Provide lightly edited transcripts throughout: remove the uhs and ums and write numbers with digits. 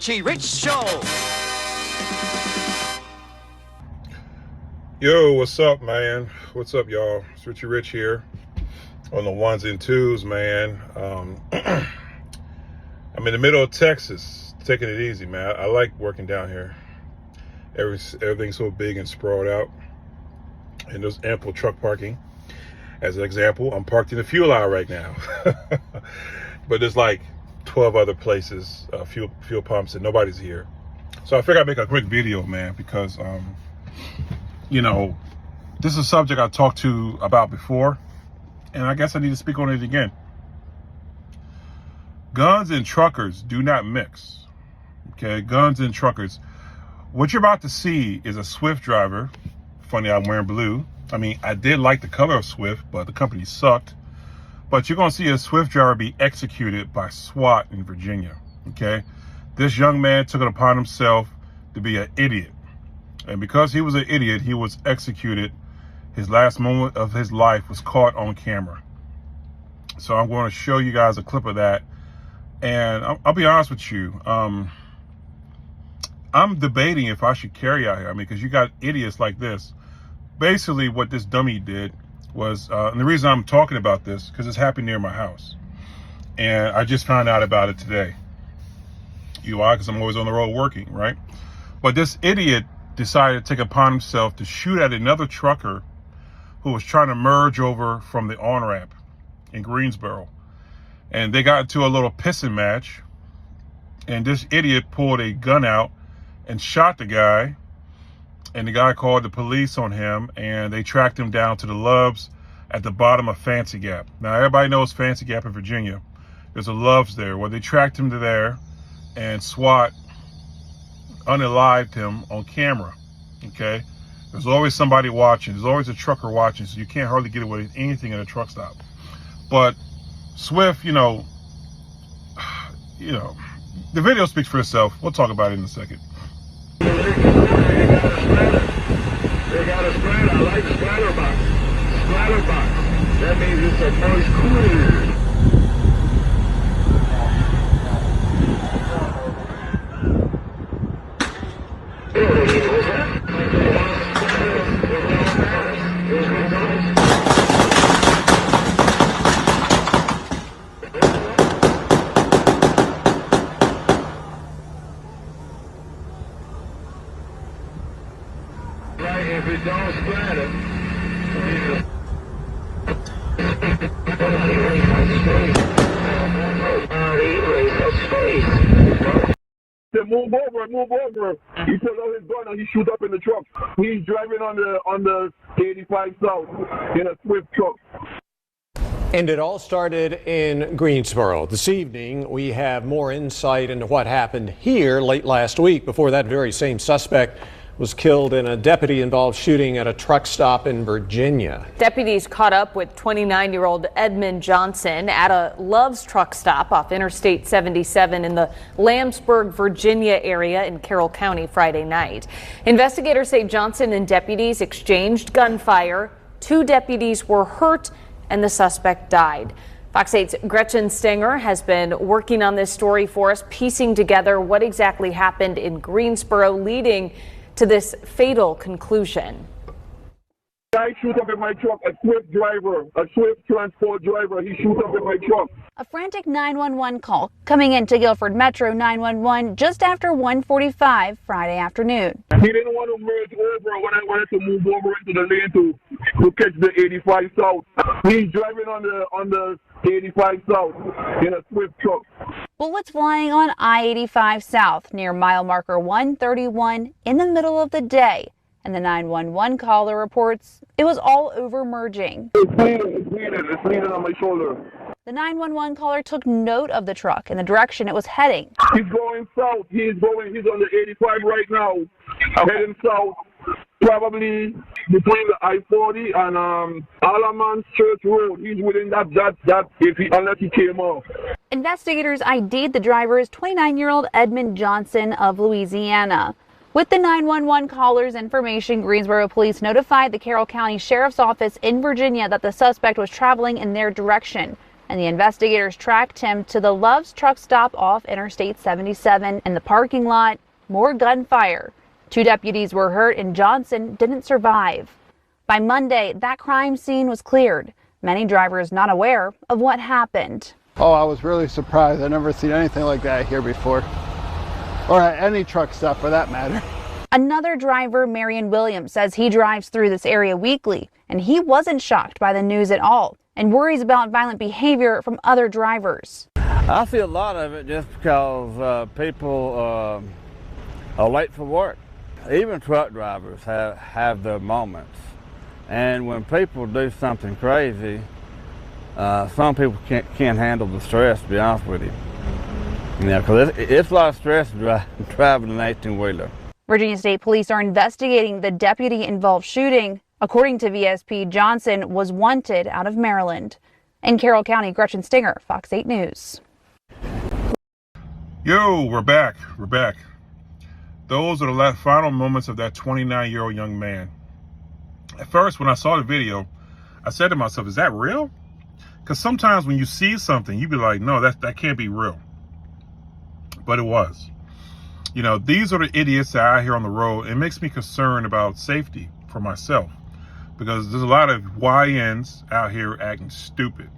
Richie Rich Show. Yo, what's up, man? What's up, y'all? It's Richie Rich here on the ones and twos, man. I'm in the middle of Texas, taking it easy, man. I like working down here. Everything's so big and sprawled out, and there's ample truck parking. As an example, I'm parked in the fuel aisle right now, but there's like 12 other places, fuel pumps, and nobody's here. So I figured I'd make a quick video, man, because you know, this is a subject I talked to about before, and I guess I need to speak on it again. Guns and truckers do not mix. Okay, guns and truckers. What you're about to see is a Swift driver. Funny, I'm wearing blue. I mean, I did like the color of Swift, but the company sucked. But you're going to see a Swift driver be executed by SWAT in Virginia. Okay, this young man took it upon himself to be an idiot. And because he was an idiot, he was executed. His last moment of his life was caught on camera. So I'm going to show you guys a clip of that. And I'll be honest with you. I'm debating if I should carry out here. I mean, because you got idiots like this. Basically, what this dummy did was, and the reason I'm talking about this, because it's happened near my house. And I just found out about it today. You are, because I'm always on the road working, right? But this idiot decided to take upon himself to shoot at another trucker who was trying to merge over from the on-ramp in Greensboro. And they got into a little pissing match, and this idiot pulled a gun out and shot the guy, and the guy called the police on him, and they tracked him down to the Loves at the bottom of Fancy Gap. Now, everybody knows Fancy Gap in Virginia. There's a Loves there. Well, they tracked him to there, and SWAT unalived him on camera. Okay, there's always somebody watching. There's always a trucker watching, so you can't hardly get away with anything at a truck stop. But Swift, you know, the video speaks for itself. We'll talk about it in a second. They got a splatter. I like splatter box. Splatter box. That means it's a voice cool. If it don't splatter, move over. He pulled out his gun and he shoot up in the truck. He's driving on the 85 South in a Swift truck. And it all started in Greensboro. This evening, we have more insight into what happened here late last week before that very same suspect was killed in a deputy-involved shooting at a truck stop in Virginia. Deputies caught up with 29-year-old Edmund Johnson at a Love's truck stop off Interstate 77 in the Lambsburg, Virginia area in Carroll County Friday night. Investigators say Johnson and deputies exchanged gunfire. 2 deputies were hurt and the suspect died. Fox 8's Gretchen Stenger has been working on this story for us, piecing together what exactly happened in Greensboro, leading to this fatal conclusion. Guy shoot up in my truck, a Swift driver, a Swift transport driver. He shoot up in my truck. A frantic 911 call coming into Guilford Metro 911 just after 1:45 Friday afternoon. He didn't want to merge over when I wanted to move over into the lane to catch the 85 South. He's driving on the 85 South in a Swift truck. Bullets flying on I-85 South near mile marker 131 in the middle of the day. And the 911 caller reports it was all over merging. It's bleeding on my shoulder. The 911 caller took note of the truck and the direction it was heading. He's going south. He's on the 85 right now, heading south, probably between the I-40 and Alaman Church Road. He's within that unless he came off. Investigators ID'd the driver as 29-year-old Edmund Johnson of Louisiana. With the 911 caller's information, Greensboro police notified the Carroll County Sheriff's Office in Virginia that the suspect was traveling in their direction. and the investigators tracked him to the Love's truck stop off Interstate 77. In the parking lot, more gunfire. 2 deputies were hurt and Johnson didn't survive. By Monday, that crime scene was cleared. Many drivers not aware of what happened. Oh, I was really surprised. I've never seen anything like that here before, or at any truck stop for that matter. Another driver, Marion Williams, says he drives through this area weekly, and he wasn't shocked by the news at all and worries about violent behavior from other drivers. I see a lot of it just because people are late for work. Even truck drivers have their moments. And when people do something crazy, some people can't handle the stress, to be honest with you. Because it's a lot of stress driving an 18-wheeler. Virginia State Police are investigating the deputy-involved shooting. According to VSP, Johnson was wanted out of Maryland. In Carroll County, Gretchen Stinger, Fox 8 News. Yo, we're back. Those are the final moments of that 29-year-old young man. At first, when I saw the video, I said to myself, is that real? Because sometimes when you see something, you be like, no, that can't be real. But it was. You know, these are the idiots that are out here on the road. It makes me concerned about safety for myself. Because there's a lot of YNs out here acting stupid.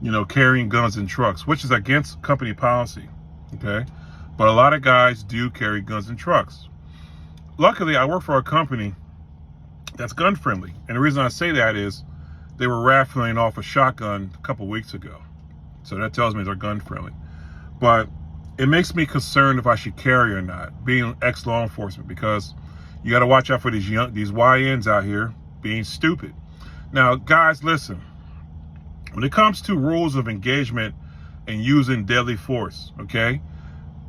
You know, carrying guns in trucks, which is against company policy. Okay? But a lot of guys do carry guns in trucks. Luckily, I work for a company that's gun friendly. And the reason I say that is they were raffling off a shotgun a couple weeks ago. So that tells me they're gun friendly. But it makes me concerned if I should carry or not, being ex-law enforcement, because you got to watch out for these YNs out here being stupid. Now, guys, listen. When it comes to rules of engagement and using deadly force, okay,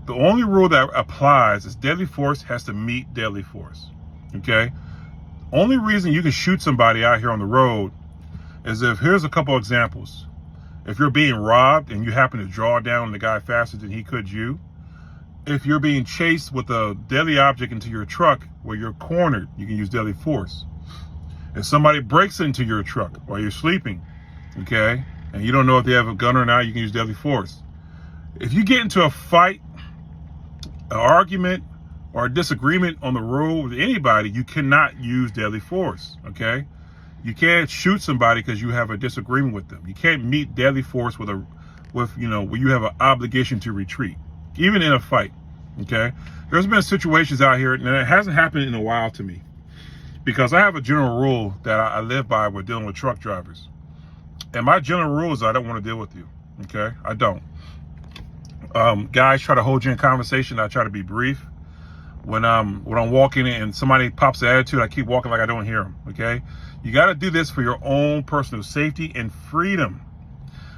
the only rule that applies is deadly force has to meet deadly force, okay? Only reason you can shoot somebody out here on the road is if, here's a couple examples. If you're being robbed and you happen to draw down the guy faster than he could you, if you're being chased with a deadly object into your truck where you're cornered, you can use deadly force. If somebody breaks into your truck while you're sleeping, okay, and you don't know if they have a gun or not, you can use deadly force. If you get into a fight, an argument, or a disagreement on the road with anybody, you cannot use deadly force, okay? You can't shoot somebody because you have a disagreement with them. You can't meet deadly force with you know, where you have an obligation to retreat, even in a fight, okay? There's been situations out here, and it hasn't happened in a while to me, because I have a general rule that I live by when dealing with truck drivers. And my general rule is I don't want to deal with you, okay? I don't. Guys try to hold you in conversation. I try to be brief. When I'm walking in and somebody pops an attitude, I keep walking like I don't hear them, okay? You got to do this for your own personal safety and freedom.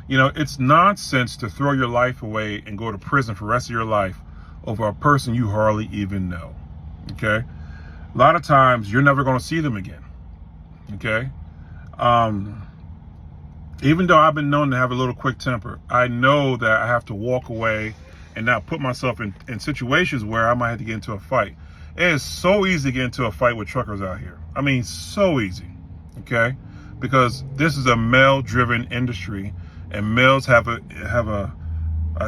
You know, it's nonsense to throw your life away and go to prison for the rest of your life over a person you hardly even know, okay? A lot of times, you're never going to see them again, okay? Even though I've been known to have a little quick temper, I know that I have to walk away and not put myself in situations where I might have to get into a fight. It is so easy to get into a fight with truckers out here. I mean, so easy, okay? Because this is a male-driven industry, and males have a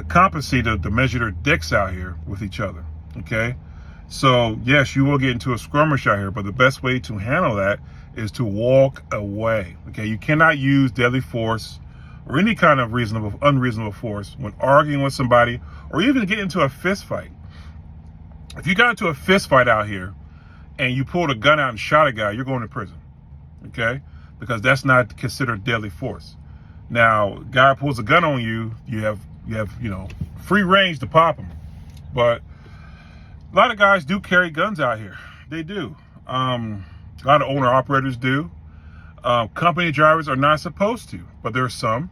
competency to measure their dicks out here with each other, okay? So, yes, you will get into a skirmish out here, but the best way to handle that is to walk away, okay? You cannot use deadly force or any kind of unreasonable force when arguing with somebody or even get into a fist fight. If you got into a fist fight out here and you pulled a gun out and shot a guy, you're going to prison, okay? Because that's not considered deadly force. Now, guy pulls a gun on you, you have you know, free range to pop him. But a lot of guys do carry guns out here. They do. A lot of owner operators do. Company drivers are not supposed to, but there are some.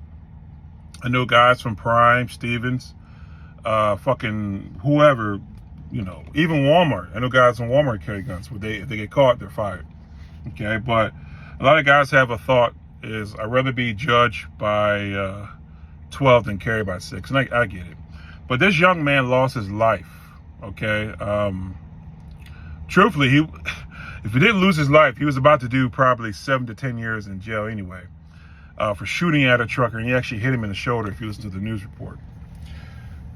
I know guys from Prime, Stevens, fucking whoever, you know, even Walmart. I know guys from Walmart carry guns. If they get caught, they're fired. Okay, but a lot of guys have a thought is I'd rather be judged by 12 than carried by 6, and I get it. But this young man lost his life. Okay, truthfully, if he didn't lose his life, he was about to do probably 7 to 10 years in jail anyway. for shooting at a trucker, and he actually hit him in the shoulder if you listen to the news report.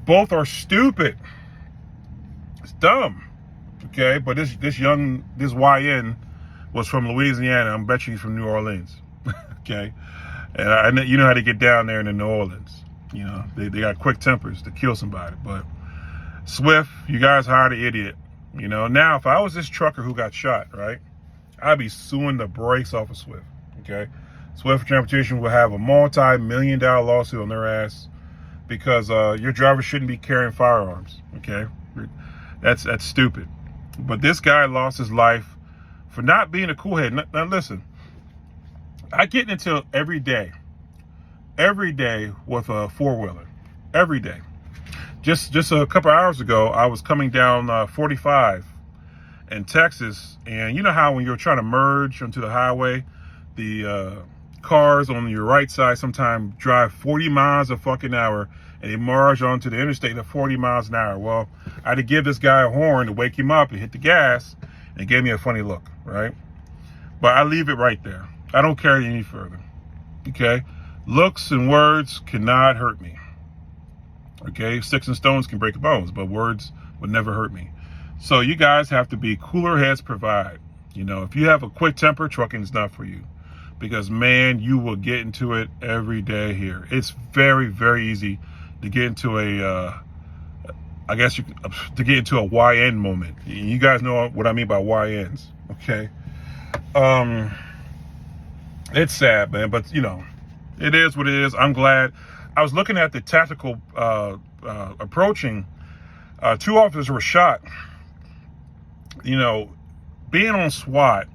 Both are stupid. It's dumb. Okay, but this YN was from Louisiana. I'm bet you he's from New Orleans. Okay, and I know, you know how to get down there in New Orleans. You know, they got quick tempers to kill somebody. But Swift, you guys hired an idiot. You know, now if I was this trucker who got shot, right, I'd be suing the brakes off of Swift. Okay, Swift Transportation will have a multi-million-dollar lawsuit on their ass because your driver shouldn't be carrying firearms. Okay, that's stupid. But this guy lost his life for not being a cool head. Now listen, I get into it every day with a four-wheeler, every day. Just a couple hours ago, I was coming down 45 in Texas, and you know how when you're trying to merge onto the highway, the cars on your right side sometimes drive 40 miles a fucking hour, and they merge onto the interstate at 40 miles an hour. Well, I had to give this guy a horn to wake him up and hit the gas, and it gave me a funny look, right? But I leave it right there. I don't carry it any further, okay? Looks and words cannot hurt me, okay? Sticks and stones can break bones, but words would never hurt me. So you guys have to be cooler heads provide. You know, if you have a quick temper, trucking is not for you. Because, man, you will get into it every day here. It's very, very easy to get into a, to get into a YN moment. You guys know what I mean by YNs, okay? It's sad, man, but, you know, it is what it is. I'm glad. I was looking at the tactical approaching. 2 officers were shot. You know, being on SWAT,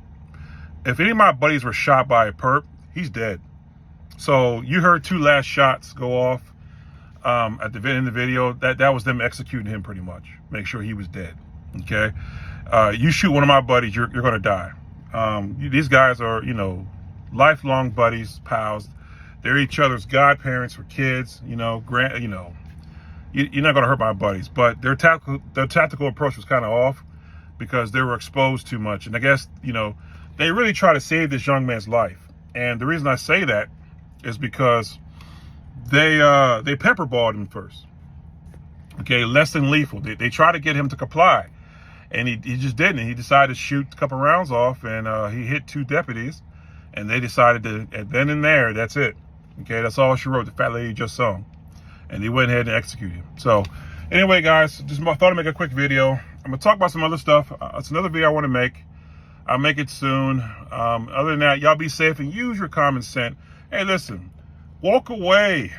if any of my buddies were shot by a perp, he's dead. So you heard 2 last shots go off at the end of the video. That was them executing him pretty much. Make sure he was dead. Okay. You shoot one of my buddies, you're going to die. These guys are, you know, lifelong buddies, pals. They're each other's godparents or kids. You know, you're not going to hurt my buddies, but their tactical approach was kind of off because they were exposed too much. And I guess, you know, they really try to save this young man's life. And the reason I say that is because they pepperballed him first. Okay, less than lethal. They try to get him to comply, and he just didn't. He decided to shoot a couple rounds off, and he hit 2 deputies, and they decided to, and then and there, that's it. Okay, that's all she wrote, the fat lady just sung. And they went ahead and executed him. So anyway, guys, just thought I'd make a quick video. I'm gonna talk about some other stuff. It's another video I want to make. I'll make it soon. Other than that, y'all be safe and use your common sense. Hey, listen, walk away.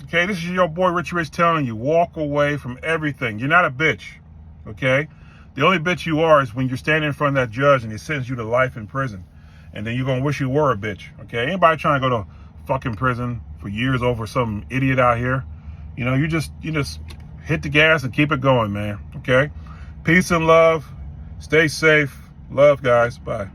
Okay, this is your boy Richie Rich telling you, walk away from everything. You're not a bitch, okay? The only bitch you are is when you're standing in front of that judge and he sends you to life in prison. And then you're going to wish you were a bitch, okay? Anybody trying to go to fucking prison for years over some idiot out here, you know, you just hit the gas and keep it going, man, okay? Peace and love. Stay safe. Love, guys. Bye.